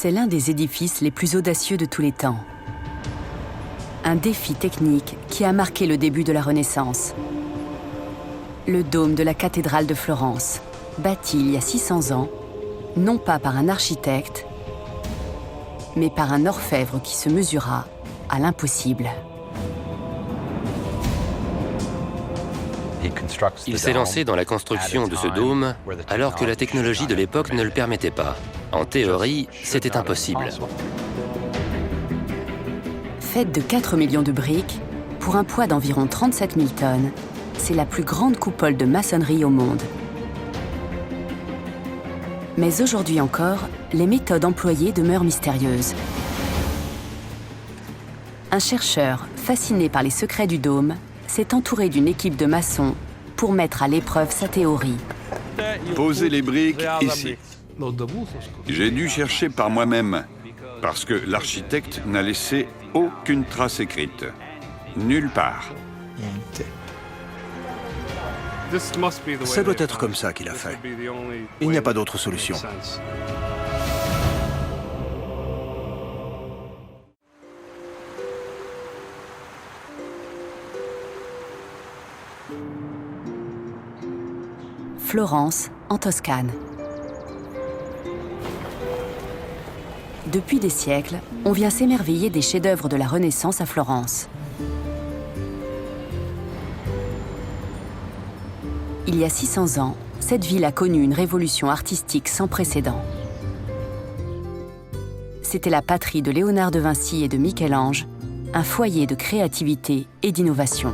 C'est l'un des édifices les plus audacieux de tous les temps. Un défi technique qui a marqué le début de la Renaissance. Le dôme de la cathédrale de Florence, bâti il y a 600 ans, non pas par un architecte, mais par un orfèvre qui se mesura à l'impossible. Il s'est lancé dans la construction de ce dôme alors que la technologie de l'époque ne le permettait pas. En théorie, c'était impossible. Faite de 4 millions de briques, pour un poids d'environ 37 000 tonnes, c'est la plus grande coupole de maçonnerie au monde. Mais aujourd'hui encore, les méthodes employées demeurent mystérieuses. Un chercheur, fasciné par les secrets du dôme, s'est entouré d'une équipe de maçons pour mettre à l'épreuve sa théorie. Posez les briques ici. J'ai dû chercher par moi-même, parce que l'architecte n'a laissé aucune trace écrite. Nulle part. Ça doit être comme ça qu'il a fait. Il n'y a pas d'autre solution. Florence, en Toscane. Depuis des siècles, on vient s'émerveiller des chefs-d'œuvre de la Renaissance à Florence. Il y a 600 ans, cette ville a connu une révolution artistique sans précédent. C'était la patrie de Léonard de Vinci et de Michel-Ange, un foyer de créativité et d'innovation.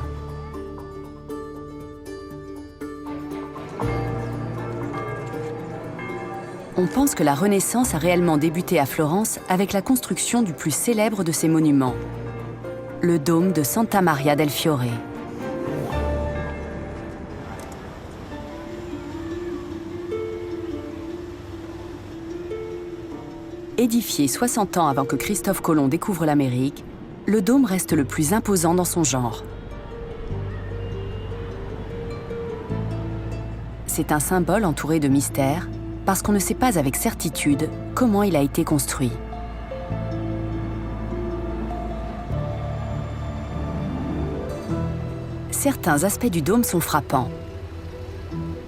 On pense que la Renaissance a réellement débuté à Florence avec la construction du plus célèbre de ses monuments, le dôme de Santa Maria del Fiore. Édifié 60 ans avant que Christophe Colomb découvre l'Amérique, le dôme reste le plus imposant dans son genre. C'est un symbole entouré de mystères, parce qu'on ne sait pas avec certitude comment il a été construit. Certains aspects du dôme sont frappants.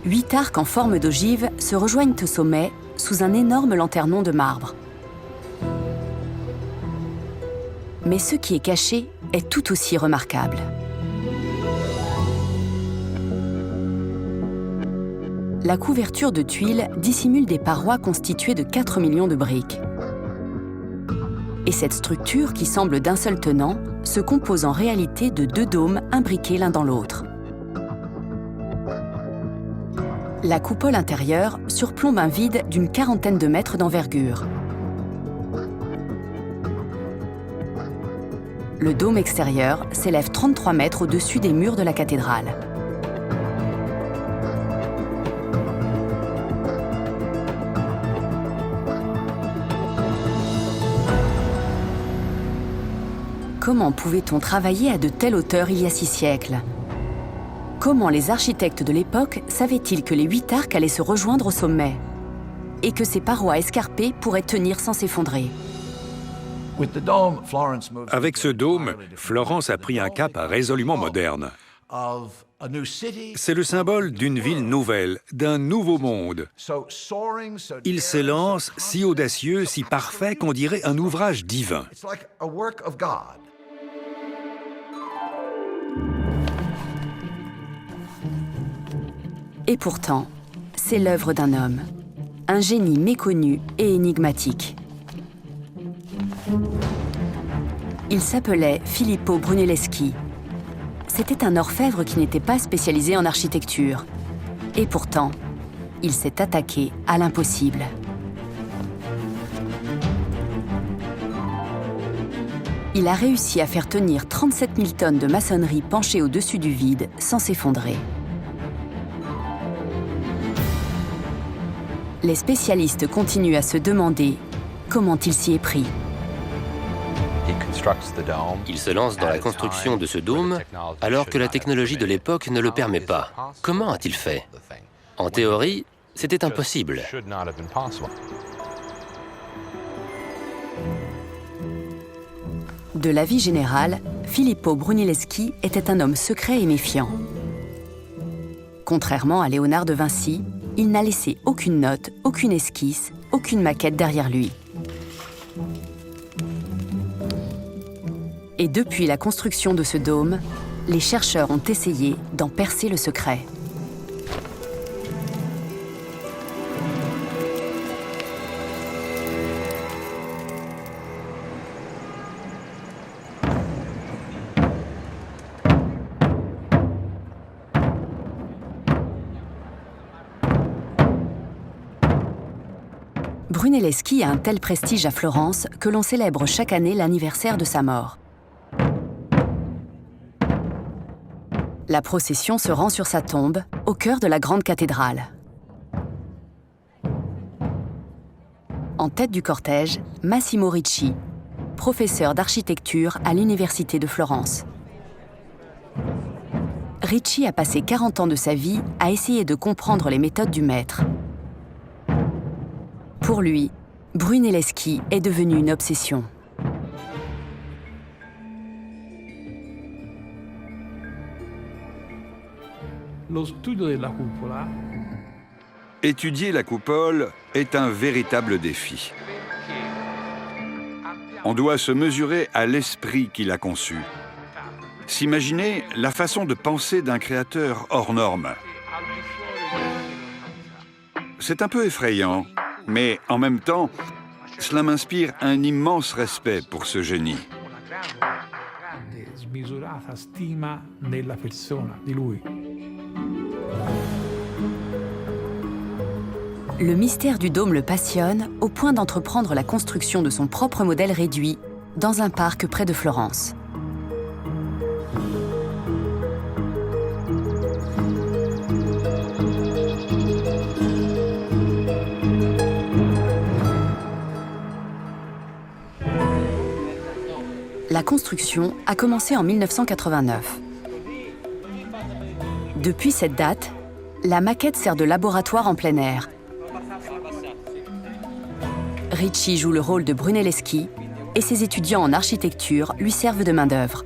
8 arcs en forme d'ogive se rejoignent au sommet sous un énorme lanternon de marbre. Mais ce qui est caché est tout aussi remarquable. La couverture de tuiles dissimule des parois constituées de 4 millions de briques. Et cette structure, qui semble d'un seul tenant, se compose en réalité de 2 dômes imbriqués l'un dans l'autre. La coupole intérieure surplombe un vide d'une 40aine de mètres d'envergure. Le dôme extérieur s'élève 33 mètres au-dessus des murs de la cathédrale. Comment pouvait-on travailler à de telles hauteurs il y a 6 siècles? Comment les architectes de l'époque savaient-ils que les 8 arcs allaient se rejoindre au sommet et que ces parois escarpées pourraient tenir sans s'effondrer? Avec ce dôme, Florence a pris un cap résolument moderne. C'est le symbole d'une ville nouvelle, d'un nouveau monde. Il s'élance si audacieux, si parfait qu'on dirait un ouvrage divin. Et pourtant, c'est l'œuvre d'un homme, un génie méconnu et énigmatique. Il s'appelait Filippo Brunelleschi. C'était un orfèvre qui n'était pas spécialisé en architecture. Et pourtant, il s'est attaqué à l'impossible. Il a réussi à faire tenir 37 000 tonnes de maçonnerie penchée au-dessus du vide sans s'effondrer. Les spécialistes continuent à se demander comment il s'y est pris. Il se lance dans la construction de ce dôme alors que la technologie de l'époque ne le permet pas. Comment a-t-il fait? En théorie, c'était impossible. De l'avis général, Filippo Brunelleschi était un homme secret et méfiant. Contrairement à Léonard de Vinci, il n'a laissé aucune note, aucune esquisse, aucune maquette derrière lui. Et depuis la construction de ce dôme, les chercheurs ont essayé d'en percer le secret. Brunelleschi a un tel prestige à Florence que l'on célèbre chaque année l'anniversaire de sa mort. La procession se rend sur sa tombe, au cœur de la grande cathédrale. En tête du cortège, Massimo Ricci, professeur d'architecture à l'Université de Florence. Ricci a passé 40 ans de sa vie à essayer de comprendre les méthodes du maître. Pour lui, Brunelleschi est devenu une obsession. Étudier la coupole est un véritable défi. On doit se mesurer à l'esprit qui l'a conçu. S'imaginer la façon de penser d'un créateur hors norme. C'est un peu effrayant, mais en même temps, cela m'inspire un immense respect pour ce génie. Le mystère du dôme le passionne au point d'entreprendre la construction de son propre modèle réduit dans un parc près de Florence. La construction a commencé en 1989. Depuis cette date, la maquette sert de laboratoire en plein air. Ricci joue le rôle de Brunelleschi et ses étudiants en architecture lui servent de main-d'œuvre.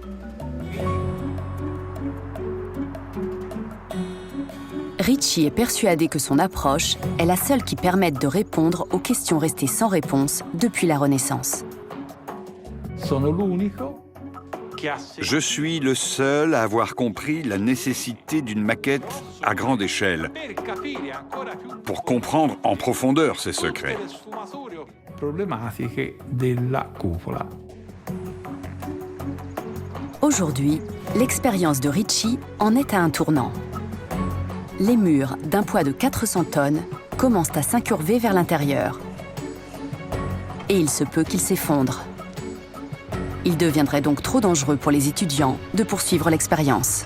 Ricci est persuadé que son approche est la seule qui permette de répondre aux questions restées sans réponse depuis la Renaissance. Je suis le seul à avoir compris la nécessité d'une maquette à grande échelle pour comprendre en profondeur ses secrets. Aujourd'hui, l'expérience de Ricci en est à un tournant. Les murs, d'un poids de 400 tonnes, commencent à s'incurver vers l'intérieur. Et il se peut qu'ils s'effondrent. Il deviendrait donc trop dangereux pour les étudiants de poursuivre l'expérience.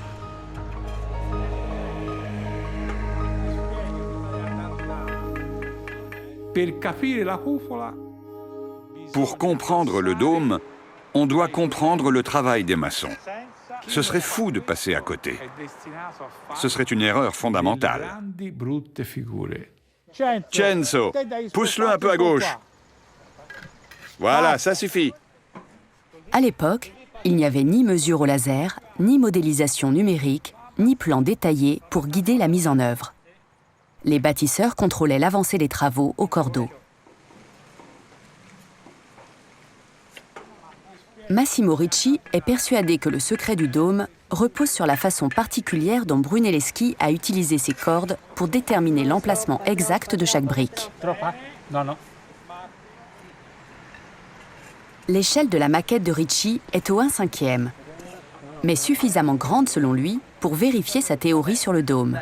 Pour comprendre le dôme, on doit comprendre le travail des maçons. Ce serait fou de passer à côté. Ce serait une erreur fondamentale. Censo, pousse-le un peu à gauche. Voilà, ça suffit. À l'époque, il n'y avait ni mesure au laser, ni modélisation numérique, ni plan détaillé pour guider la mise en œuvre. Les bâtisseurs contrôlaient l'avancée des travaux au cordeau. Massimo Ricci est persuadé que le secret du dôme repose sur la façon particulière dont Brunelleschi a utilisé ses cordes pour déterminer l'emplacement exact de chaque brique. L'échelle de la maquette de Ricci est au 1/5e, mais suffisamment grande selon lui pour vérifier sa théorie sur le dôme.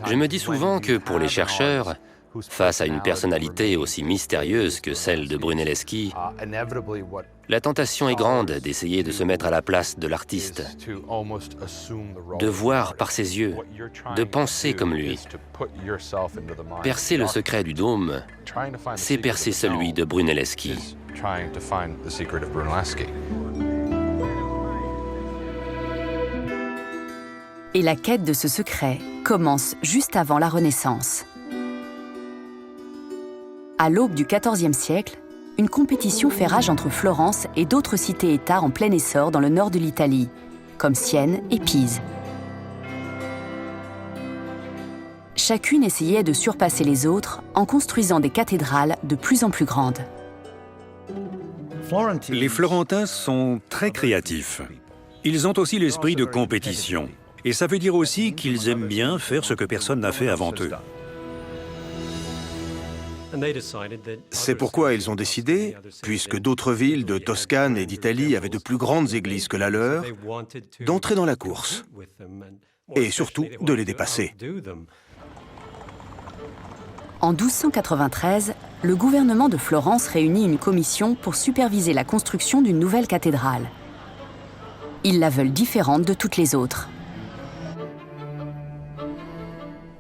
Je me dis souvent que pour les chercheurs, face à une personnalité aussi mystérieuse que celle de Brunelleschi, la tentation est grande d'essayer de se mettre à la place de l'artiste, de voir par ses yeux, de penser comme lui. Percer le secret du dôme, c'est percer celui de Brunelleschi. Et la quête de ce secret commence juste avant la Renaissance. À l'aube du XIVe siècle, une compétition fait rage entre Florence et d'autres cités-États en plein essor dans le nord de l'Italie, comme Sienne et Pise. Chacune essayait de surpasser les autres en construisant des cathédrales de plus en plus grandes. Les Florentins sont très créatifs. Ils ont aussi l'esprit de compétition. Et ça veut dire aussi qu'ils aiment bien faire ce que personne n'a fait avant eux. C'est pourquoi ils ont décidé, puisque d'autres villes de Toscane et d'Italie avaient de plus grandes églises que la leur, d'entrer dans la course et surtout de les dépasser. En 1293, le gouvernement de Florence réunit une commission pour superviser la construction d'une nouvelle cathédrale. Ils la veulent différente de toutes les autres.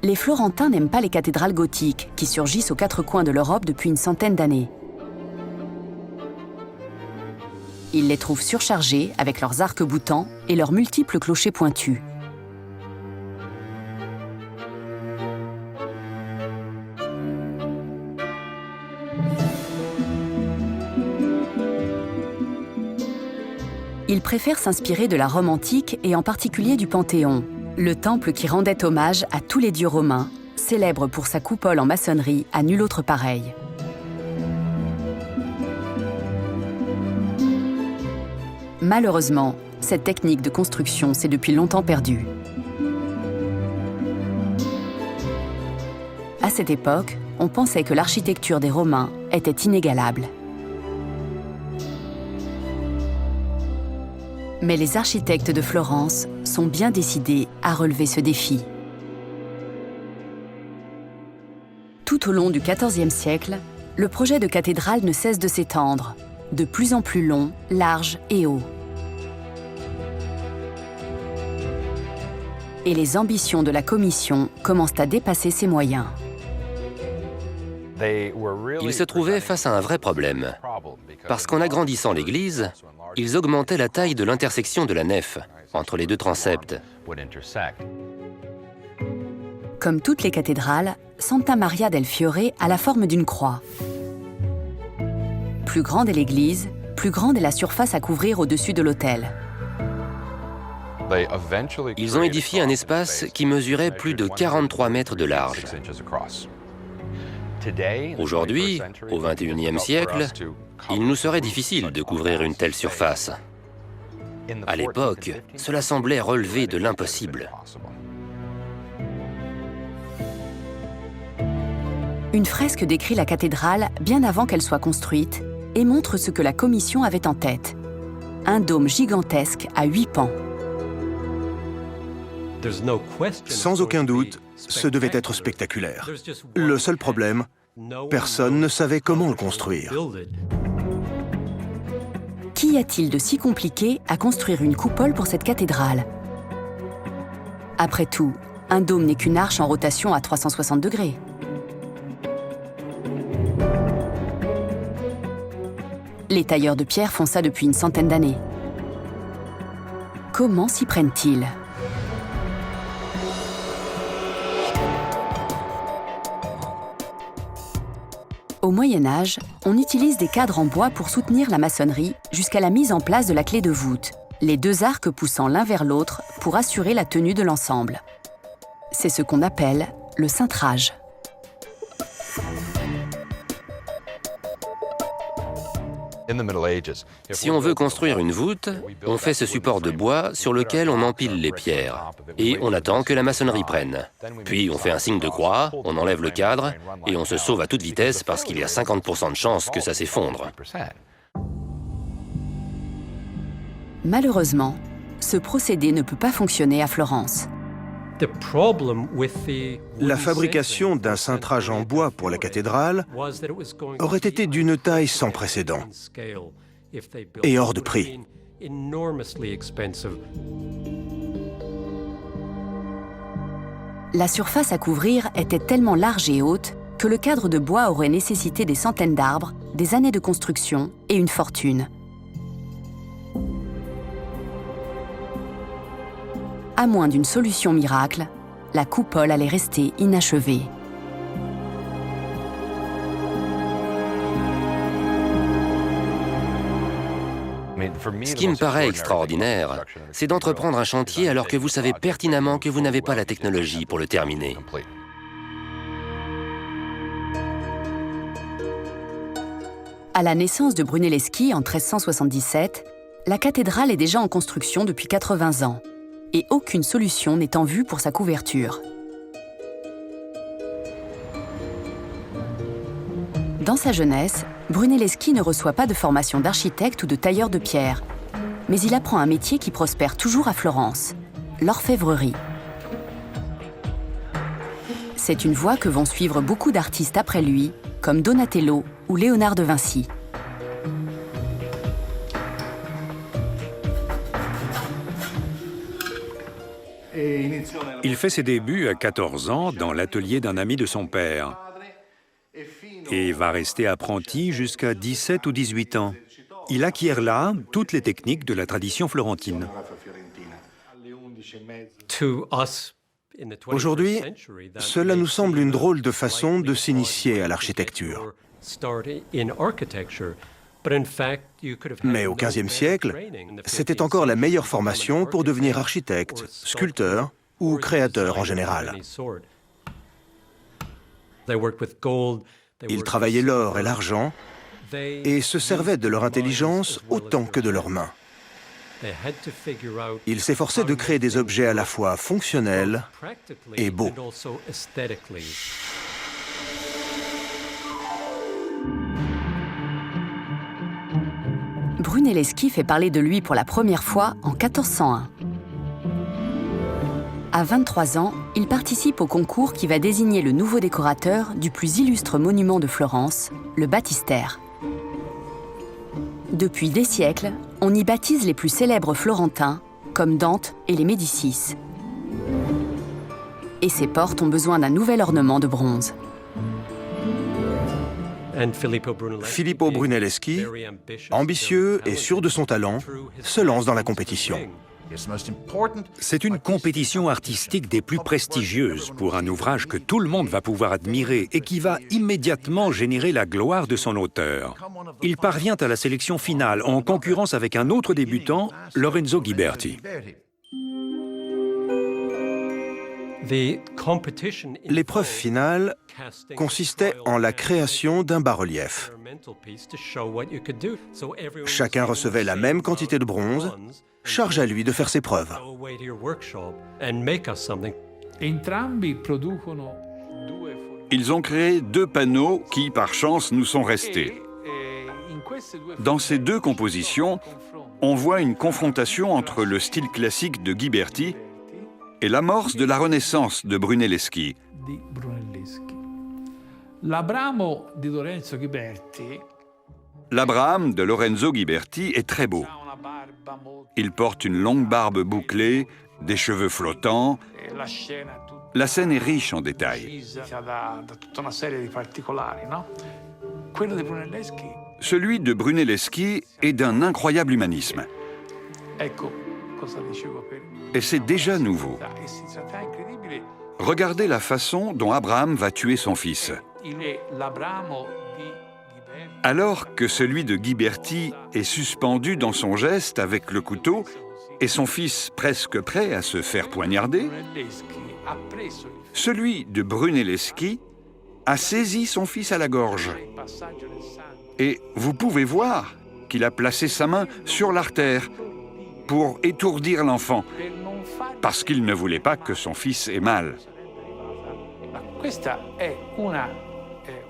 Les Florentins n'aiment pas les cathédrales gothiques qui surgissent aux quatre coins de l'Europe depuis une centaine d'années. Ils les trouvent surchargées avec leurs arcs-boutants et leurs multiples clochers pointus. Ils préfèrent s'inspirer de la Rome antique et en particulier du Panthéon, le temple qui rendait hommage à tous les dieux romains, célèbre pour sa coupole en maçonnerie à nul autre pareil. Malheureusement, cette technique de construction s'est depuis longtemps perdue. À cette époque, on pensait que l'architecture des Romains était inégalable. Mais les architectes de Florence sont bien décidés à relever ce défi. Tout au long du XIVe siècle, le projet de cathédrale ne cesse de s'étendre, de plus en plus long, large et haut. Et les ambitions de la Commission commencent à dépasser ses moyens. Ils se trouvaient face à un vrai problème, parce qu'en agrandissant l'église, ils augmentaient la taille de l'intersection de la nef, entre les deux transepts. Comme toutes les cathédrales, Santa Maria del Fiore a la forme d'une croix. Plus grande est l'église, plus grande est la surface à couvrir au-dessus de l'autel. Ils ont édifié un espace qui mesurait plus de 43 mètres de large. Aujourd'hui, au XXIe siècle, il nous serait difficile de couvrir une telle surface. À l'époque, cela semblait relever de l'impossible. Une fresque décrit la cathédrale bien avant qu'elle soit construite et montre ce que la Commission avait en tête. Un dôme gigantesque à 8 pans. Sans aucun doute, ce devait être spectaculaire. Le seul problème, personne ne savait comment le construire. Qu'y a-t-il de si compliqué à construire une coupole pour cette cathédrale? Après tout, un dôme n'est qu'une arche en rotation à 360 degrés. Les tailleurs de pierre font ça depuis une centaine d'années. Comment s'y prennent-ils? Au Moyen Âge, on utilise des cadres en bois pour soutenir la maçonnerie jusqu'à la mise en place de la clé de voûte, les deux arcs poussant l'un vers l'autre pour assurer la tenue de l'ensemble. C'est ce qu'on appelle le cintrage. Si on veut construire une voûte, on fait ce support de bois sur lequel on empile les pierres et on attend que la maçonnerie prenne. Puis on fait un signe de croix, on enlève le cadre et on se sauve à toute vitesse parce qu'il y a 50% de chances que ça s'effondre. Malheureusement, ce procédé ne peut pas fonctionner à Florence. La fabrication d'un cintrage en bois pour la cathédrale aurait été d'une taille sans précédent et hors de prix. La surface à couvrir était tellement large et haute que le cadre de bois aurait nécessité des centaines d'arbres, des années de construction et une fortune. À moins d'une solution miracle, la coupole allait rester inachevée. Ce qui me paraît extraordinaire, c'est d'entreprendre un chantier alors que vous savez pertinemment que vous n'avez pas la technologie pour le terminer. À la naissance de Brunelleschi en 1377, la cathédrale est déjà en construction depuis 80 ans et aucune solution n'est en vue pour sa couverture. Dans sa jeunesse, Brunelleschi ne reçoit pas de formation d'architecte ou de tailleur de pierre, mais il apprend un métier qui prospère toujours à Florence, l'orfèvrerie. C'est une voie que vont suivre beaucoup d'artistes après lui, comme Donatello ou Léonard de Vinci. Il fait ses débuts à 14 ans dans l'atelier d'un ami de son père et va rester apprenti jusqu'à 17 ou 18 ans. Il acquiert là toutes les techniques de la tradition florentine. Aujourd'hui, cela nous semble une drôle de façon de s'initier à l'architecture. Mais au XVe siècle, c'était encore la meilleure formation pour devenir architecte, sculpteur ou créateur en général. Ils travaillaient l'or et l'argent et se servaient de leur intelligence autant que de leurs mains. Ils s'efforçaient de créer des objets à la fois fonctionnels et beaux. Brunelleschi fait parler de lui pour la première fois en 1401. À 23 ans, il participe au concours qui va désigner le nouveau décorateur du plus illustre monument de Florence, le baptistère. Depuis des siècles, on y baptise les plus célèbres florentins, comme Dante et les Médicis. Et ces portes ont besoin d'un nouvel ornement de bronze. Filippo Brunelleschi, ambitieux et sûr de son talent, se lance dans la compétition. C'est une compétition artistique des plus prestigieuses pour un ouvrage que tout le monde va pouvoir admirer et qui va immédiatement générer la gloire de son auteur. Il parvient à la sélection finale en concurrence avec un autre débutant, Lorenzo Ghiberti. L'épreuve finale consistait en la création d'un bas-relief. Chacun recevait la même quantité de bronze, charge à lui de faire ses preuves. Ils ont créé 2 panneaux qui, par chance, nous sont restés. Dans ces 2 compositions, on voit une confrontation entre le style classique de Ghiberti et l'amorce de la Renaissance de Brunelleschi. L'Abraham de Lorenzo Ghiberti est très beau. Il porte une longue barbe bouclée, des cheveux flottants. La scène est riche en détails. Celui de Brunelleschi est d'un incroyable humanisme. Et c'est déjà nouveau. Regardez la façon dont Abraham va tuer son fils. Alors que celui de Ghiberti est suspendu dans son geste avec le couteau et son fils presque prêt à se faire poignarder, celui de Brunelleschi a saisi son fils à la gorge. Et vous pouvez voir qu'il a placé sa main sur l'artère pour étourdir l'enfant, parce qu'il ne voulait pas que son fils ait mal.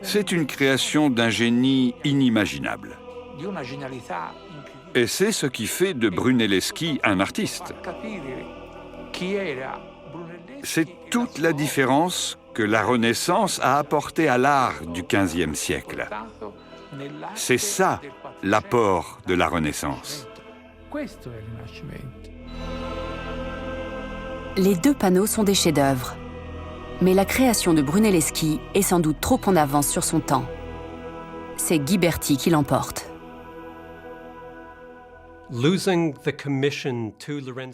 C'est une création d'un génie inimaginable. Et c'est ce qui fait de Brunelleschi un artiste. C'est toute la différence que la Renaissance a apportée à l'art du XVe siècle. C'est ça l'apport de la Renaissance. Les 2 panneaux sont des chefs-d'œuvre. Mais la création de Brunelleschi est sans doute trop en avance sur son temps. C'est Ghiberti qui l'emporte.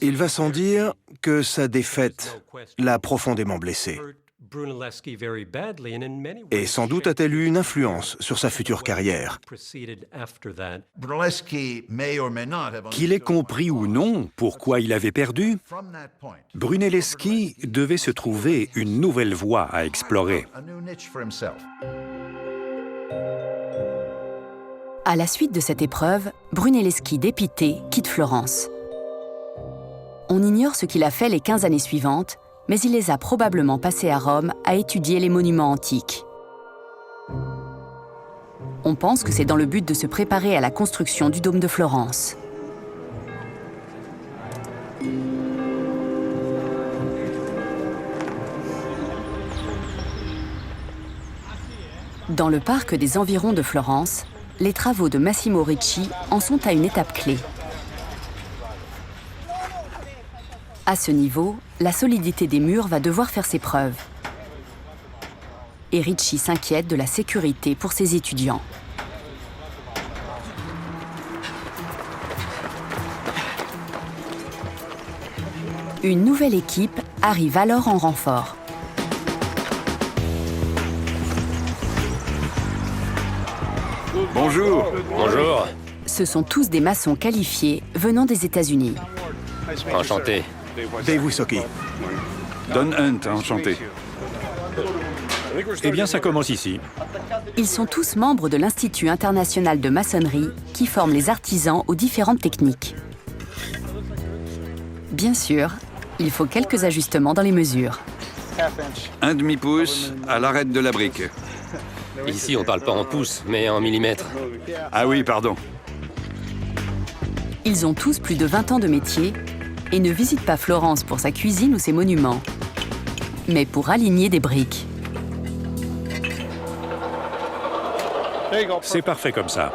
Il va sans dire que sa défaite l'a profondément blessé. Et sans doute a-t-elle eu une influence sur sa future carrière. Qu'il ait compris ou non pourquoi il avait perdu, Brunelleschi devait se trouver une nouvelle voie à explorer. À la suite de cette épreuve, Brunelleschi, dépité, quitte Florence. On ignore ce qu'il a fait les 15 années suivantes, mais il les a probablement passées à Rome à étudier les monuments antiques. On pense que c'est dans le but de se préparer à la construction du dôme de Florence. Dans le parc des environs de Florence, les travaux de Massimo Ricci en sont à une étape clé. À ce niveau, la solidité des murs va devoir faire ses preuves. Et Ricci s'inquiète de la sécurité pour ses étudiants. Une nouvelle équipe arrive alors en renfort. Bonjour. Bonjour. Ce sont tous des maçons qualifiés venant des États-Unis. Enchanté. Dave Wysocki. Don Hunt, enchanté. Eh bien, ça commence ici. Ils sont tous membres de l'Institut international de maçonnerie qui forme les artisans aux différentes techniques. Bien sûr, il faut quelques ajustements dans les mesures. Un demi-pouce à l'arête de la brique. Ici, on parle pas en pouces, mais en millimètres. Ah oui, pardon. Ils ont tous plus de 20 ans de métier et ne visitent pas Florence pour sa cuisine ou ses monuments, mais pour aligner des briques. C'est parfait comme ça.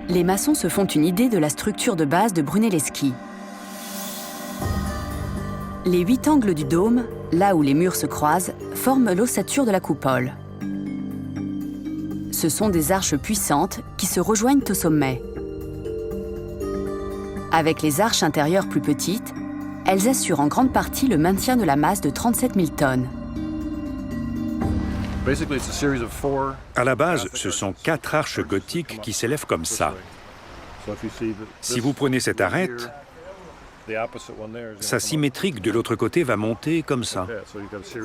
Les maçons se font une idée de la structure de base de Brunelleschi. Les 8 angles du dôme, là où les murs se croisent, forment l'ossature de la coupole. Ce sont des arches puissantes qui se rejoignent au sommet. Avec les arches intérieures plus petites, elles assurent en grande partie le maintien de la masse de 37 000 tonnes. À la base, ce sont 4 arches gothiques qui s'élèvent comme ça. Si vous prenez cette arête, sa symétrique de l'autre côté va monter comme ça.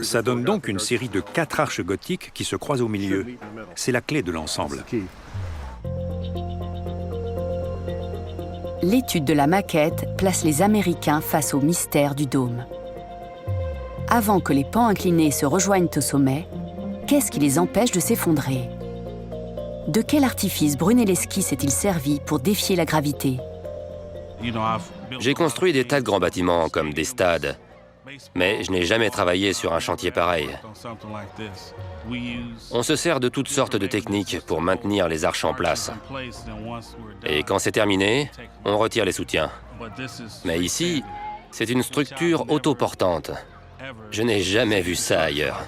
Ça donne donc une série de 4 arches gothiques qui se croisent au milieu. C'est la clé de l'ensemble. L'étude de la maquette place les Américains face au mystère du dôme. Avant que les pans inclinés se rejoignent au sommet, qu'est-ce qui les empêche de s'effondrer? De quel artifice Brunelleschi s'est-il servi pour défier la gravité? J'ai construit des tas de grands bâtiments, comme des stades, mais je n'ai jamais travaillé sur un chantier pareil. On se sert de toutes sortes de techniques pour maintenir les arches en place. Et quand c'est terminé, on retire les soutiens. Mais ici, c'est une structure autoportante. Je n'ai jamais vu ça ailleurs.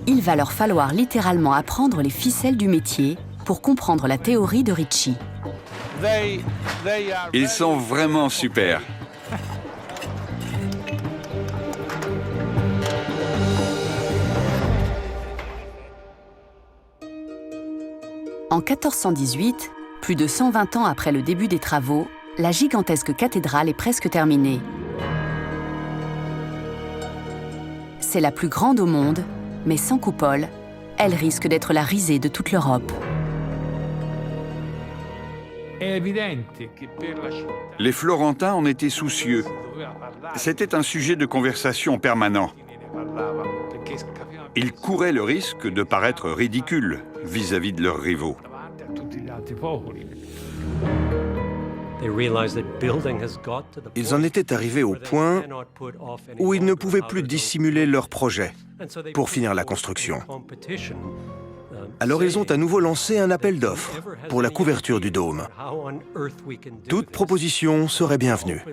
Il va leur falloir littéralement apprendre les ficelles du métier pour comprendre la théorie de Ricci. Ils sont vraiment super. En 1418, plus de 120 ans après le début des travaux, la gigantesque cathédrale est presque terminée. C'est la plus grande au monde, mais sans coupole, elle risque d'être la risée de toute l'Europe. Les Florentins en étaient soucieux. C'était un sujet de conversation permanent. Ils couraient le risque de paraître ridicules vis-à-vis de leurs rivaux. Ils en étaient arrivés au point où ils ne pouvaient plus dissimuler leurs projets pour finir la construction. Alors ils ont à nouveau lancé un appel d'offres pour la couverture du dôme. Toute proposition serait bienvenue.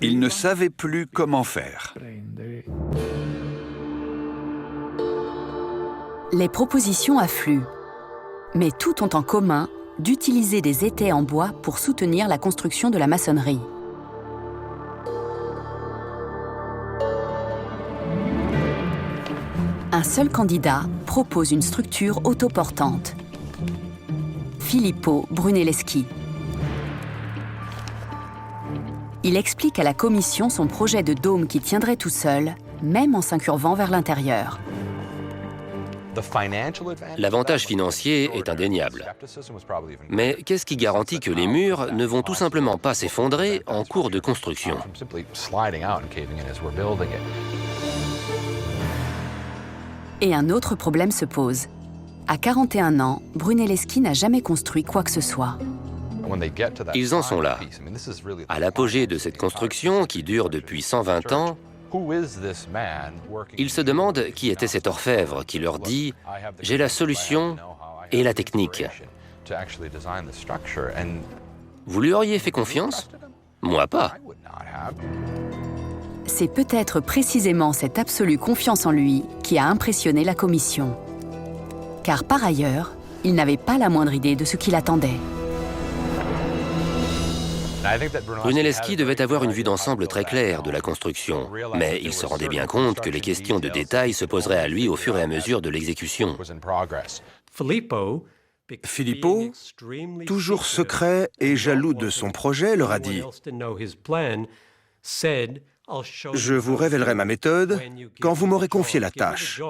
Ils ne savaient plus comment faire. Les propositions affluent, mais toutes ont en commun d'utiliser des étais en bois pour soutenir la construction de la maçonnerie. Un seul candidat propose une structure autoportante. Filippo Brunelleschi. Il explique à la commission son projet de dôme qui tiendrait tout seul, même en s'incurvant vers l'intérieur. L'avantage financier est indéniable. Mais qu'est-ce qui garantit que les murs ne vont tout simplement pas s'effondrer en cours de construction? Et un autre problème se pose. À 41 ans, Brunelleschi n'a jamais construit quoi que ce soit. Ils en sont là. À l'apogée de cette construction, qui dure depuis 120 ans, ils se demandent qui était cet orfèvre qui leur dit « J'ai la solution et la technique ». Vous lui auriez fait confiance? Moi pas. C'est peut-être précisément cette absolue confiance en lui qui a impressionné la commission. Car par ailleurs, il n'avait pas la moindre idée de ce qui l'attendait. Brunelleschi devait avoir une vue d'ensemble très claire de la construction, mais il se rendait bien compte que les questions de détail se poseraient à lui au fur et à mesure de l'exécution. Filippo, toujours secret et jaloux de son projet, leur a dit « Je vous révélerai ma méthode quand vous m'aurez confié la tâche.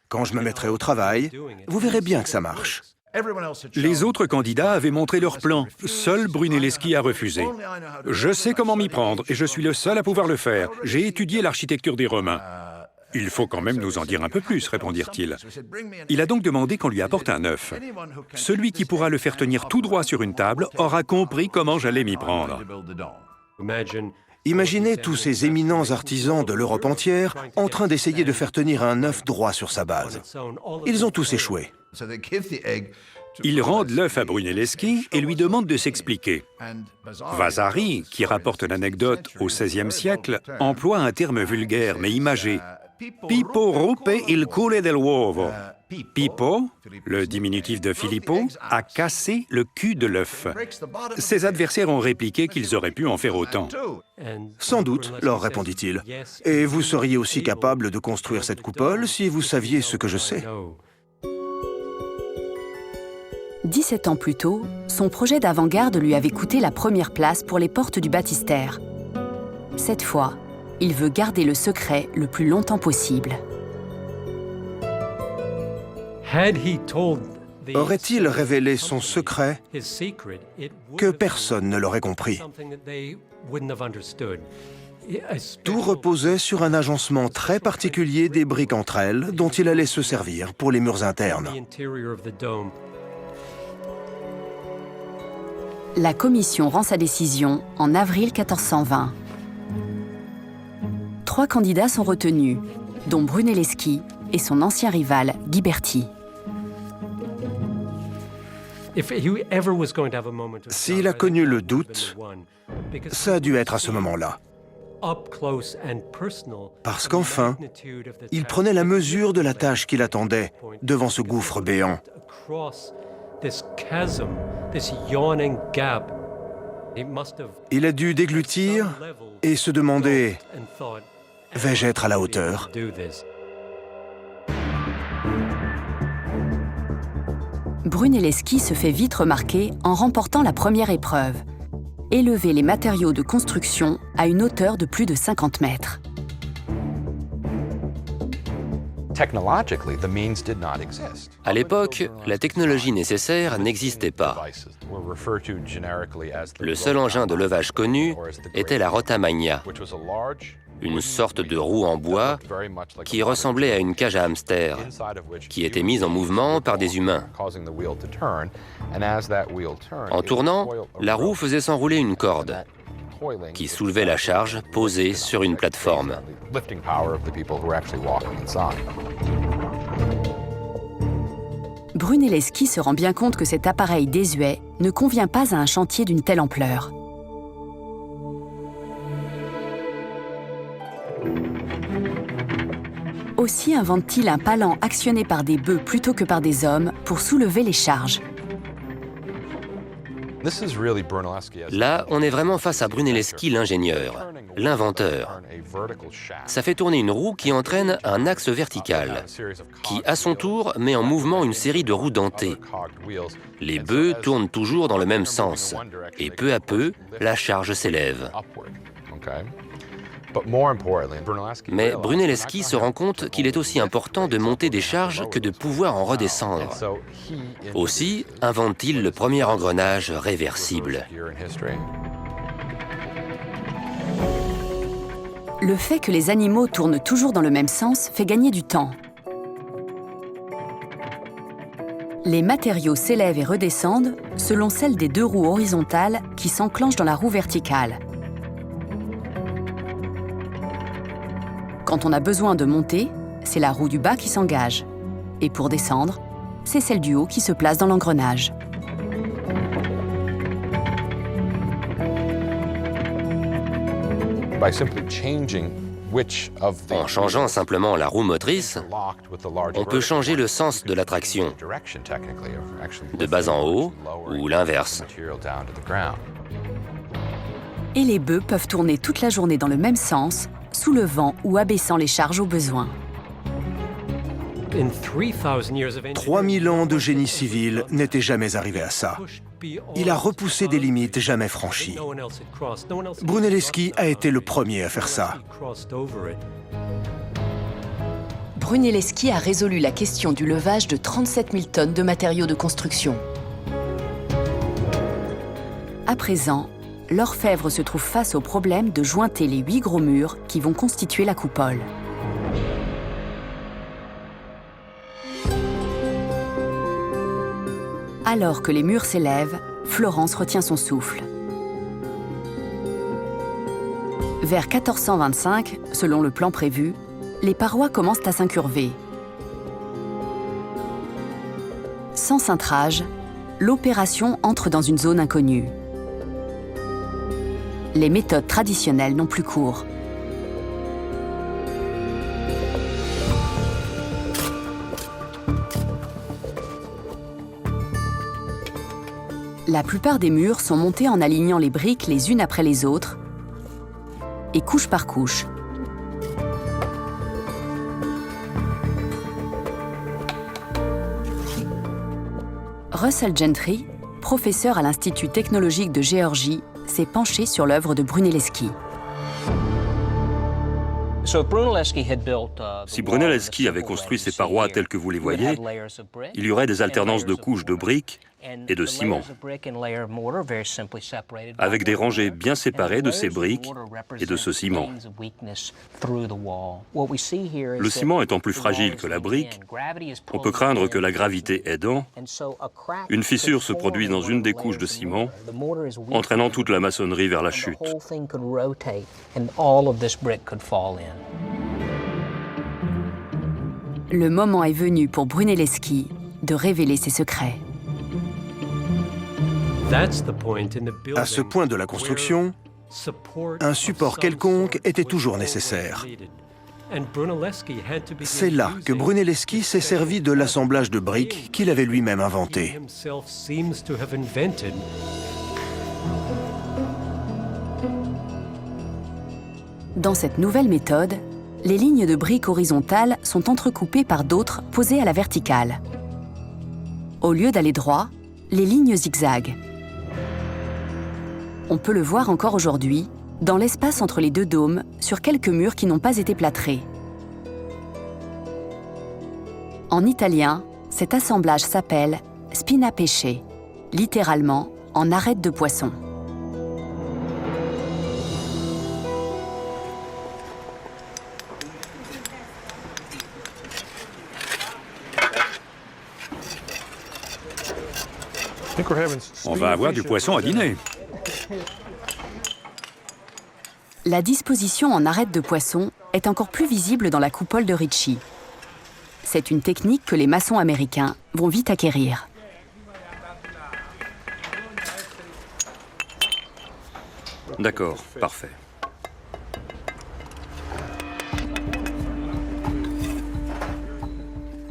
Quand je me mettrai au travail, vous verrez bien que ça marche. » Les autres candidats avaient montré leur plan. Seul Brunelleschi a refusé. « Je sais comment m'y prendre et je suis le seul à pouvoir le faire. J'ai étudié l'architecture des Romains. » « Il faut quand même nous en dire un peu plus, répondirent-ils. Il a donc demandé qu'on lui apporte un œuf. Celui qui pourra le faire tenir tout droit sur une table aura compris comment j'allais m'y prendre. Imaginez tous ces éminents artisans de l'Europe entière en train d'essayer de faire tenir un œuf droit sur sa base. Ils ont tous échoué. Ils rendent l'œuf à Brunelleschi et lui demandent de s'expliquer. Vasari, qui rapporte l'anecdote au XVIe siècle, emploie un terme vulgaire mais imagé. Pippo ruppe il cuore dell'uovo. Pippo, le diminutif de Filippo, a cassé le cul de l'œuf. Ses adversaires ont répliqué qu'ils auraient pu en faire autant. Sans doute, leur répondit-il. Et vous seriez aussi capable de construire cette coupole si vous saviez ce que je sais. 17 ans plus tôt, son projet d'avant-garde lui avait coûté la première place pour les portes du baptistère. Cette fois, il veut garder le secret le plus longtemps possible. Aurait-il révélé son secret que personne ne l'aurait compris? Tout reposait sur un agencement très particulier des briques entre elles dont il allait se servir pour les murs internes. La commission rend sa décision en avril 1420. 3 candidats sont retenus, dont Brunelleschi et son ancien rival Ghiberti. S'il a connu le doute, ça a dû être à ce moment-là. Parce qu'enfin, il prenait la mesure de la tâche qui l'attendait devant ce gouffre béant. Il a dû déglutir et se demander « Vais-je être à la hauteur ?» Brunelleschi se fait vite remarquer en remportant la première épreuve, élever les matériaux de construction à une hauteur de plus de 50 mètres. À l'époque, la technologie nécessaire n'existait pas. Le seul engin de levage connu était la rotamagna, une sorte de roue en bois qui ressemblait à une cage à hamster, qui était mise en mouvement par des humains. En tournant, la roue faisait s'enrouler une corde qui soulevait la charge posée sur une plateforme. Brunelleschi se rend bien compte que cet appareil désuet ne convient pas à un chantier d'une telle ampleur. Aussi invente-t-il un palan actionné par des bœufs plutôt que par des hommes pour soulever les charges. Là, on est vraiment face à Brunelleschi, l'ingénieur, l'inventeur. Ça fait tourner une roue qui entraîne un axe vertical, qui, à son tour, met en mouvement une série de roues dentées. Les bœufs tournent toujours dans le même sens, et peu à peu, la charge s'élève. Mais Brunelleschi se rend compte qu'il est aussi important de monter des charges que de pouvoir en redescendre. Aussi invente-t-il le premier engrenage réversible. Le fait que les animaux tournent toujours dans le même sens fait gagner du temps. Les matériaux s'élèvent et redescendent selon celle des deux roues horizontales qui s'enclenchent dans la roue verticale. Quand on a besoin de monter, c'est la roue du bas qui s'engage. Et pour descendre, c'est celle du haut qui se place dans l'engrenage. En changeant simplement la roue motrice, on peut changer le sens de la traction, de bas en haut ou l'inverse. Et les bœufs peuvent tourner toute la journée dans le même sens, soulevant ou abaissant les charges au besoin. 3000 ans de génie civil n'étaient jamais arrivés à ça. Il a repoussé des limites jamais franchies. Brunelleschi a été le premier à faire ça. Brunelleschi a résolu la question du levage de 37 000 tonnes de matériaux de construction. À présent, l'orfèvre se trouve face au problème de jointer les 8 gros murs qui vont constituer la coupole. Alors que les murs s'élèvent, Florence retient son souffle. Vers 1425, selon le plan prévu, les parois commencent à s'incurver. Sans cintrage, l'opération entre dans une zone inconnue. Les méthodes traditionnelles n'ont plus cours. La plupart des murs sont montés en alignant les briques les unes après les autres et couche par couche. Russell Gentry, professeur à l'Institut technologique de Géorgie, s'est penché sur l'œuvre de Brunelleschi. Si Brunelleschi avait construit ces parois telles que vous les voyez, il y aurait des alternances de couches de briques et de ciment, avec des rangées bien séparées de ces briques et de ce ciment. Le ciment étant plus fragile que la brique, on peut craindre que la gravité aidant, une fissure se produise dans une des couches de ciment, entraînant toute la maçonnerie vers la chute. Le moment est venu pour Brunelleschi de révéler ses secrets. À ce point de la construction, un support quelconque était toujours nécessaire. C'est là que Brunelleschi s'est servi de l'assemblage de briques qu'il avait lui-même inventé. Dans cette nouvelle méthode, les lignes de briques horizontales sont entrecoupées par d'autres posées à la verticale. Au lieu d'aller droit, les lignes zigzaguent. On peut le voir encore aujourd'hui, dans l'espace entre les deux dômes, sur quelques murs qui n'ont pas été plâtrés. En italien, cet assemblage s'appelle spina pesce, littéralement en arête de poisson. On va avoir du poisson à dîner. La disposition en arête de poisson est encore plus visible dans la coupole de Ricci. C'est une technique que les maçons américains vont vite acquérir. D'accord, parfait.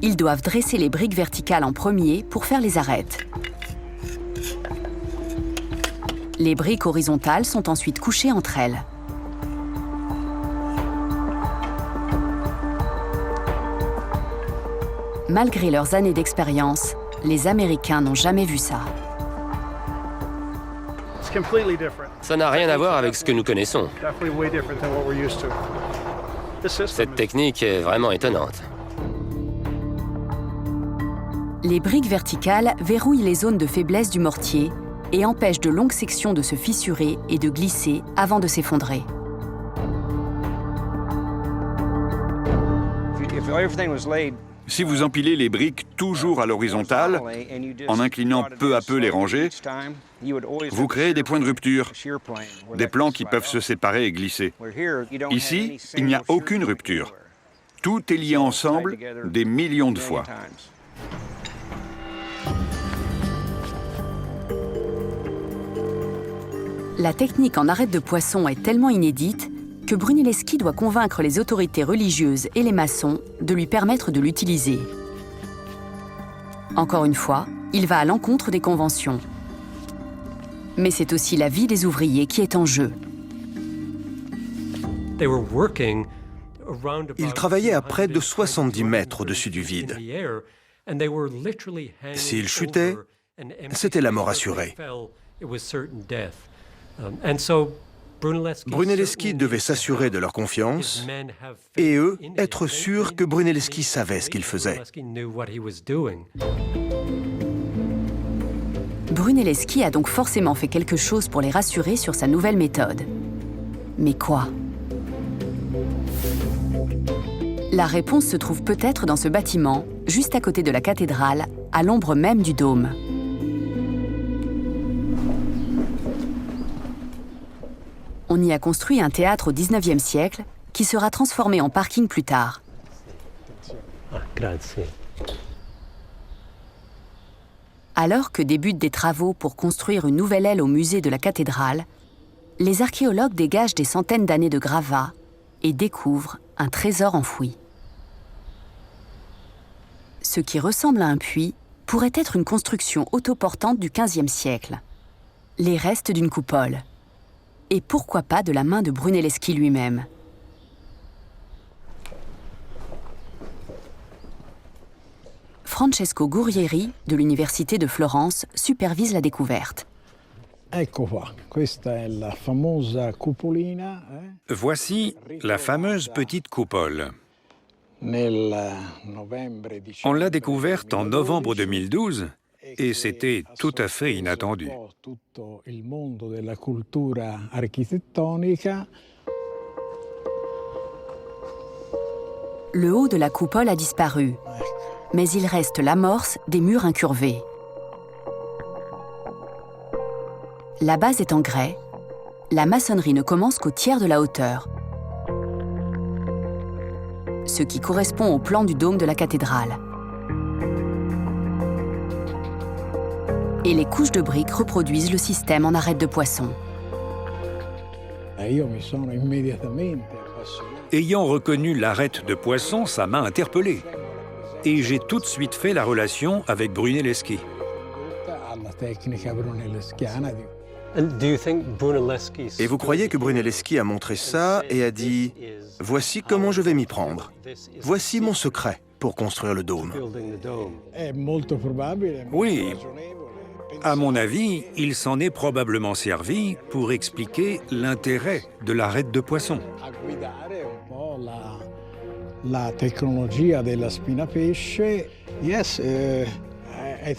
ils doivent dresser les briques verticales en premier pour faire les arêtes. Les briques horizontales sont ensuite couchées entre elles. Malgré leurs années d'expérience, les Américains n'ont jamais vu ça. Ça n'a rien à voir avec ce que nous connaissons. Cette technique est vraiment étonnante. Les briques verticales verrouillent les zones de faiblesse du mortier et empêchent de longues sections de se fissurer et de glisser avant de s'effondrer. Si vous empilez les briques toujours à l'horizontale, en inclinant peu à peu les rangées, vous créez des points de rupture, des plans qui peuvent se séparer et glisser. Ici, il n'y a aucune rupture. Tout est lié ensemble des millions de fois. La technique en arête de poisson est tellement inédite que Brunelleschi doit convaincre les autorités religieuses et les maçons de lui permettre de l'utiliser. Encore une fois, il va à l'encontre des conventions. Mais c'est aussi la vie des ouvriers qui est en jeu. Ils travaillaient à près de 70 mètres au-dessus du vide. S'ils chutaient, c'était la mort assurée. Brunelleschi devait s'assurer de leur confiance et eux être sûrs que Brunelleschi savait ce qu'il faisait. Brunelleschi a donc forcément fait quelque chose pour les rassurer sur sa nouvelle méthode. Mais quoi? La réponse se trouve peut-être dans ce bâtiment, juste à côté de la cathédrale, à l'ombre même du dôme. On y a construit un théâtre au XIXe siècle qui sera transformé en parking plus tard. Alors que débutent des travaux pour construire une nouvelle aile au musée de la cathédrale, les archéologues dégagent des centaines d'années de gravats et découvrent un trésor enfoui. Ce qui ressemble à un puits pourrait être une construction autoportante du XVe siècle. Les restes d'une coupole. Et pourquoi pas de la main de Brunelleschi lui-même. Francesco Guerrieri, de l'Université de Florence, supervise la découverte. Voici la fameuse petite coupole. On l'a découverte en novembre 2012 et c'était tout à fait inattendu. Le haut de la coupole a disparu, mais il reste l'amorce des murs incurvés. La base est en grès, la maçonnerie ne commence qu'au tiers de la hauteur, ce qui correspond au plan du dôme de la cathédrale. Et les couches de briques reproduisent le système en arête de poisson. Ayant reconnu l'arête de poisson, ça m'a interpellé. Et j'ai tout de suite fait la relation avec Brunelleschi. Et vous croyez que Brunelleschi a montré ça et a dit « Voici comment je vais m'y prendre. Voici mon secret pour construire le dôme. » Oui. À mon avis, il s'en est probablement servi pour expliquer l'intérêt de l'arête de poisson.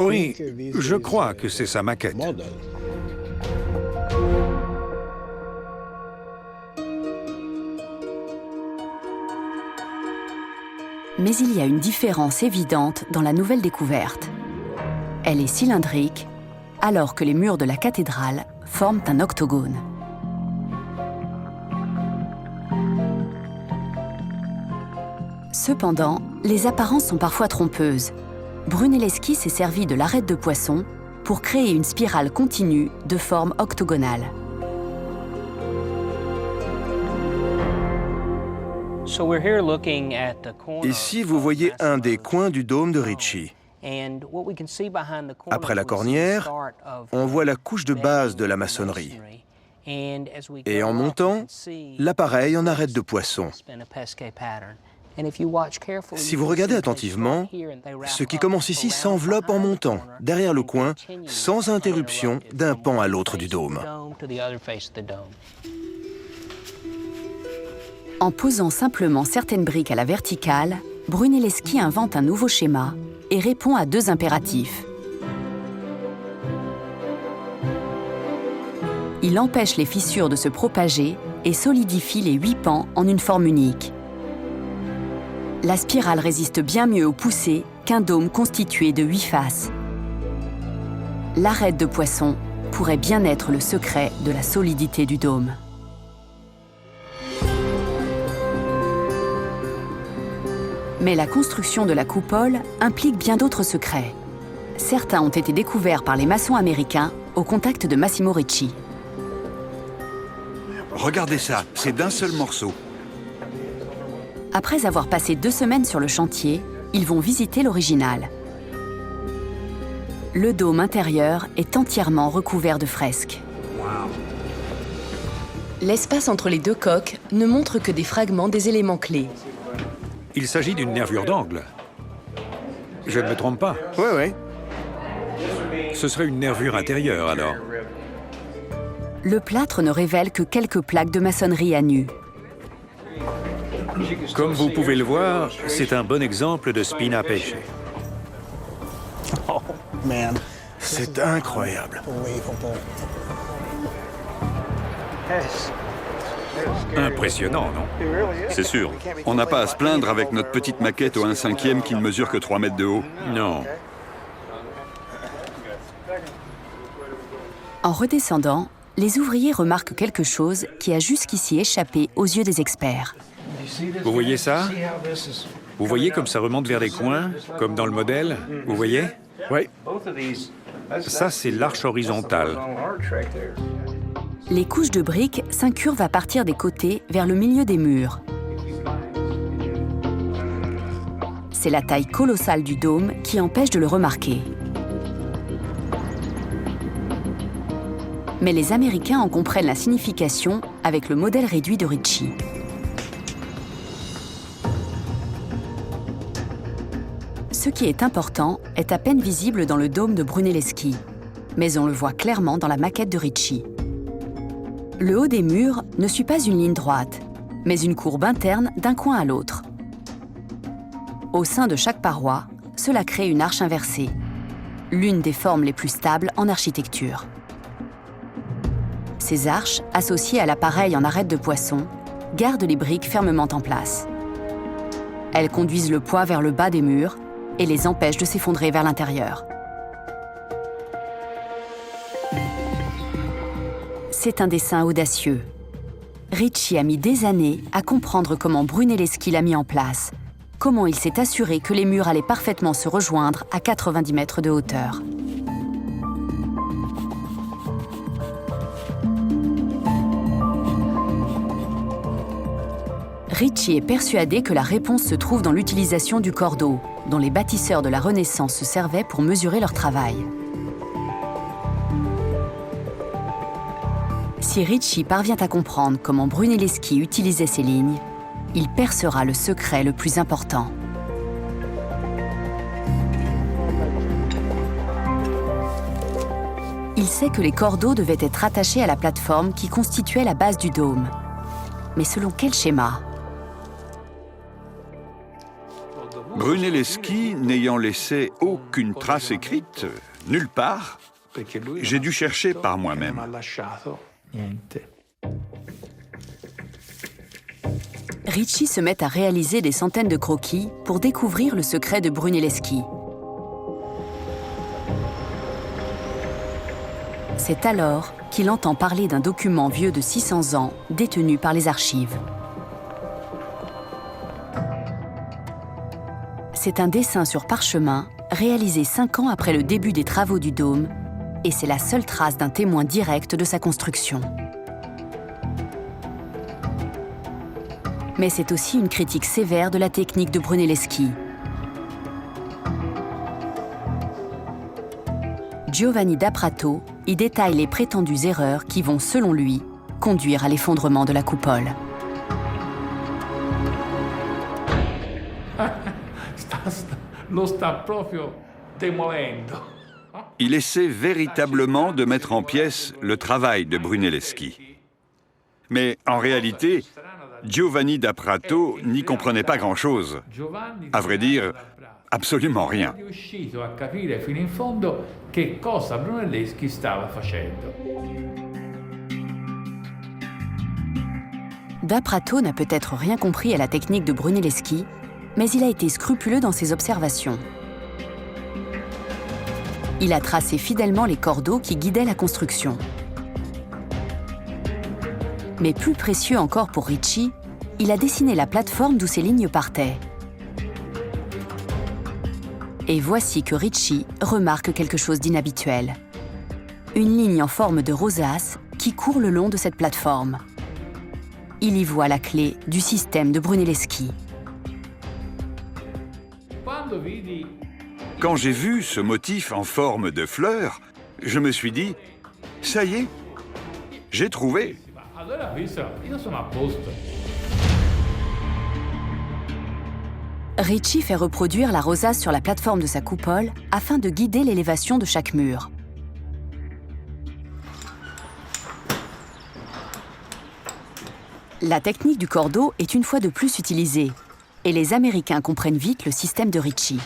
Oui, je crois que c'est sa maquette. Mais il y a une différence évidente dans la nouvelle découverte. Elle est cylindrique, alors que les murs de la cathédrale forment un octogone. Cependant, les apparences sont parfois trompeuses. Brunelleschi s'est servi de l'arête de poisson pour créer une spirale continue de forme octogonale. Ici, vous voyez un des coins du dôme de Ritchie. Après la cornière, on voit la couche de base de la maçonnerie. Et en montant, l'appareil en arête de poisson. Si vous regardez attentivement, ce qui commence ici s'enveloppe en montant, derrière le coin, sans interruption d'un pan à l'autre du dôme. En posant simplement certaines briques à la verticale, Brunelleschi invente un nouveau schéma et répond à deux impératifs. Il empêche les fissures de se propager et solidifie les 8 pans en une forme unique. La spirale résiste bien mieux aux poussées qu'un dôme constitué de 8 faces. L'arête de poisson pourrait bien être le secret de la solidité du dôme. Mais la construction de la coupole implique bien d'autres secrets. Certains ont été découverts par les maçons américains au contact de Massimo Ricci. Regardez ça, c'est d'un seul morceau. Après avoir passé 2 semaines sur le chantier, ils vont visiter l'original. Le dôme intérieur est entièrement recouvert de fresques. L'espace entre les deux coques ne montre que des fragments des éléments clés. Il s'agit d'une nervure d'angle. Je ne me trompe pas. Ouais. Ce serait une nervure intérieure, alors. Le plâtre ne révèle que quelques plaques de maçonnerie à nu. Comme vous pouvez le voir, c'est un bon exemple de spina pesce. C'est incroyable. Impressionnant, non? C'est sûr. On n'a pas à se plaindre avec notre petite maquette au 1/5 qui ne mesure que 3 mètres de haut. Non. En redescendant, les ouvriers remarquent quelque chose qui a jusqu'ici échappé aux yeux des experts. Vous voyez ça? Vous voyez comme ça remonte vers les coins, comme dans le modèle? Vous voyez? Oui. Ça, c'est l'arche horizontale. Les couches de briques s'incurvent à partir des côtés vers le milieu des murs. C'est la taille colossale du dôme qui empêche de le remarquer. Mais les Américains en comprennent la signification avec le modèle réduit de Ritchie. Ce qui est important est à peine visible dans le dôme de Brunelleschi, mais on le voit clairement dans la maquette de Ritchie. Le haut des murs ne suit pas une ligne droite, mais une courbe interne d'un coin à l'autre. Au sein de chaque paroi, cela crée une arche inversée, l'une des formes les plus stables en architecture. Ces arches, associées à l'appareil en arête de poisson, gardent les briques fermement en place. Elles conduisent le poids vers le bas des murs et les empêchent de s'effondrer vers l'intérieur. C'est un dessin audacieux. Ritchie a mis des années à comprendre comment Brunelleschi l'a mis en place, comment il s'est assuré que les murs allaient parfaitement se rejoindre à 90 mètres de hauteur. Ritchie est persuadé que la réponse se trouve dans l'utilisation du cordeau, dont les bâtisseurs de la Renaissance se servaient pour mesurer leur travail. Si Ritchie parvient à comprendre comment Brunelleschi utilisait ces lignes, il percera le secret le plus important. Il sait que les cordeaux devaient être attachés à la plateforme qui constituait la base du dôme. Mais selon quel schéma ? Brunelleschi n'ayant laissé aucune trace écrite, nulle part, j'ai dû chercher par moi-même. Ritchie se met à réaliser des centaines de croquis pour découvrir le secret de Brunelleschi. C'est alors qu'il entend parler d'un document vieux de 600 ans détenu par les archives. C'est un dessin sur parchemin réalisé 5 ans après le début des travaux du dôme et c'est la seule trace d'un témoin direct de sa construction. Mais c'est aussi une critique sévère de la technique de Brunelleschi. Giovanni da Prato y détaille les prétendues erreurs qui vont, selon lui, conduire à l'effondrement de la coupole. Il essaie véritablement de mettre en pièces le travail de Brunelleschi. Mais en réalité, Giovanni da Prato n'y comprenait pas grand-chose. À vrai dire, absolument rien. Da Prato n'a peut-être rien compris à la technique de Brunelleschi, mais il a été scrupuleux dans ses observations. Il a tracé fidèlement les cordeaux qui guidaient la construction. Mais plus précieux encore pour Ricci, il a dessiné la plateforme d'où ces lignes partaient. Et voici que Ricci remarque quelque chose d'inhabituel. Une ligne en forme de rosace qui court le long de cette plateforme. Il y voit la clé du système de Brunelleschi. Quand j'ai vu ce motif en forme de fleur, je me suis dit, ça y est, j'ai trouvé. Ricci fait reproduire la rosace sur la plateforme de sa coupole afin de guider l'élévation de chaque mur. La technique du cordeau est une fois de plus utilisée, et les Américains comprennent vite le système de Ricci.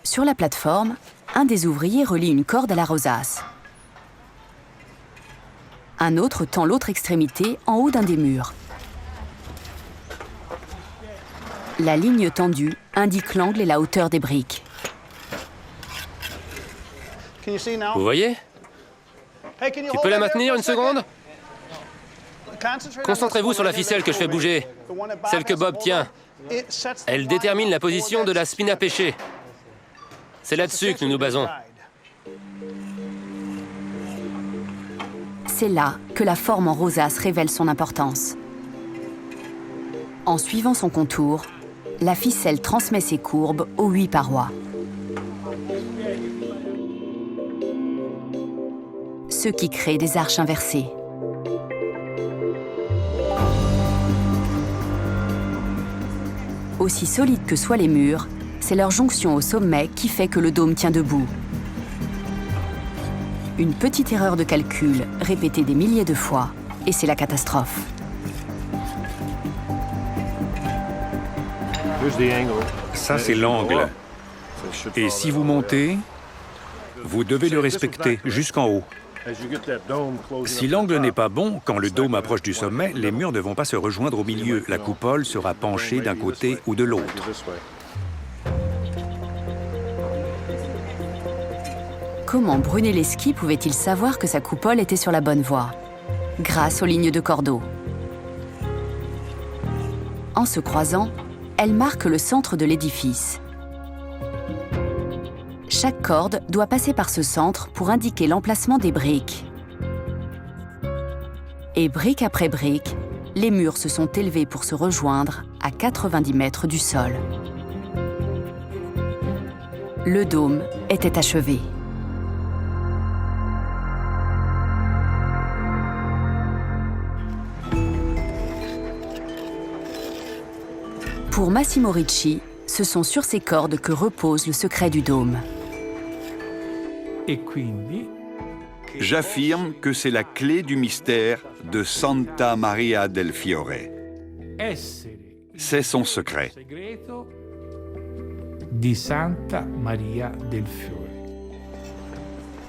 Sur la plateforme, un des ouvriers relie une corde à la rosace. Un autre tend l'autre extrémité en haut d'un des murs. La ligne tendue indique l'angle et la hauteur des briques. Vous voyez? Tu peux la maintenir une seconde? Concentrez-vous sur la ficelle que je fais bouger, celle que Bob tient. Elle détermine la position de la spine à pêcher. C'est là-dessus que nous nous basons. C'est là que la forme en rosace révèle son importance. En suivant son contour, la ficelle transmet ses courbes aux 8 parois. Ce qui crée des arches inversées. Aussi solides que soient les murs, c'est leur jonction au sommet qui fait que le dôme tient debout. Une petite erreur de calcul, répétée des milliers de fois, et c'est la catastrophe. Ça, c'est l'angle. Et si vous montez, vous devez le respecter jusqu'en haut. Si l'angle n'est pas bon, quand le dôme approche du sommet, les murs ne vont pas se rejoindre au milieu. La coupole sera penchée d'un côté ou de l'autre. Comment Brunelleschi pouvait-il savoir que sa coupole était sur la bonne voie? Grâce aux lignes de cordeau. En se croisant, elles marquent le centre de l'édifice. Chaque corde doit passer par ce centre pour indiquer l'emplacement des briques. Et brique après brique, les murs se sont élevés pour se rejoindre à 90 mètres du sol. Le dôme était achevé. Pour Massimo Ricci, ce sont sur ces cordes que repose le secret du dôme. J'affirme que c'est la clé du mystère de Santa Maria del Fiore. C'est son secret.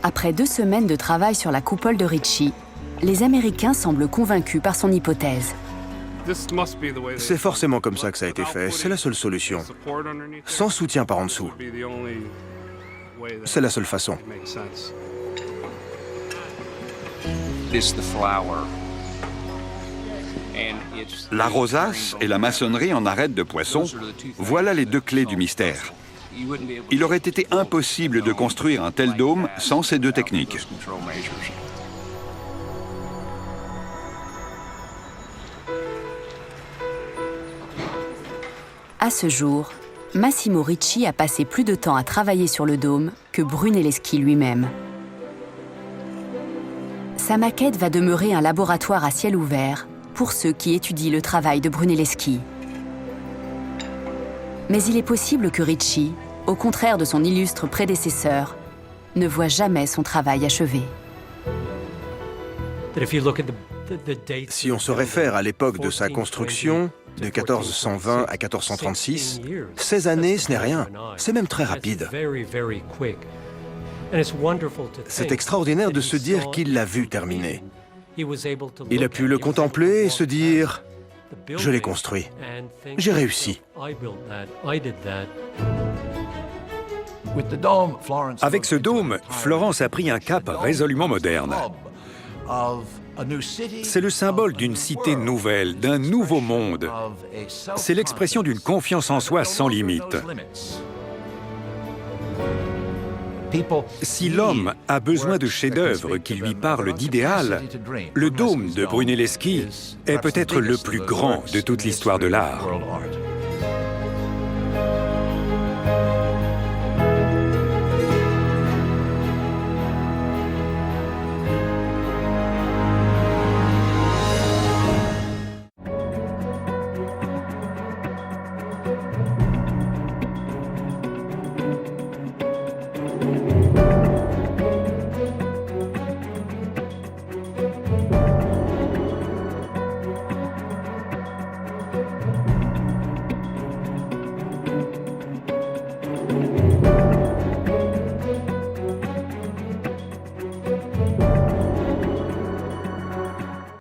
Après 2 semaines de travail sur la coupole de Ricci, les Américains semblent convaincus par son hypothèse. C'est forcément comme ça que ça a été fait, c'est la seule solution. Sans soutien par en dessous. C'est la seule façon. La rosace et la maçonnerie en arête de poisson, voilà les 2 clés du mystère. Il aurait été impossible de construire un tel dôme sans ces 2 techniques. À ce jour, Massimo Ricci a passé plus de temps à travailler sur le dôme que Brunelleschi lui-même. Sa maquette va demeurer un laboratoire à ciel ouvert pour ceux qui étudient le travail de Brunelleschi. Mais il est possible que Ricci, au contraire de son illustre prédécesseur, ne voit jamais son travail achevé. Si on se réfère à l'époque de sa construction, de 1420 à 1436, 16 années, ce n'est rien. C'est même très rapide. C'est extraordinaire de se dire qu'il l'a vu terminer. Il a pu le contempler et se dire « Je l'ai construit. J'ai réussi. » Avec ce dôme, Florence a pris un cap résolument moderne. C'est le symbole d'une cité nouvelle, d'un nouveau monde. C'est l'expression d'une confiance en soi sans limite. Si l'homme a besoin de chefs-d'œuvre qui lui parlent d'idéal, le dôme de Brunelleschi est peut-être le plus grand de toute l'histoire de l'art.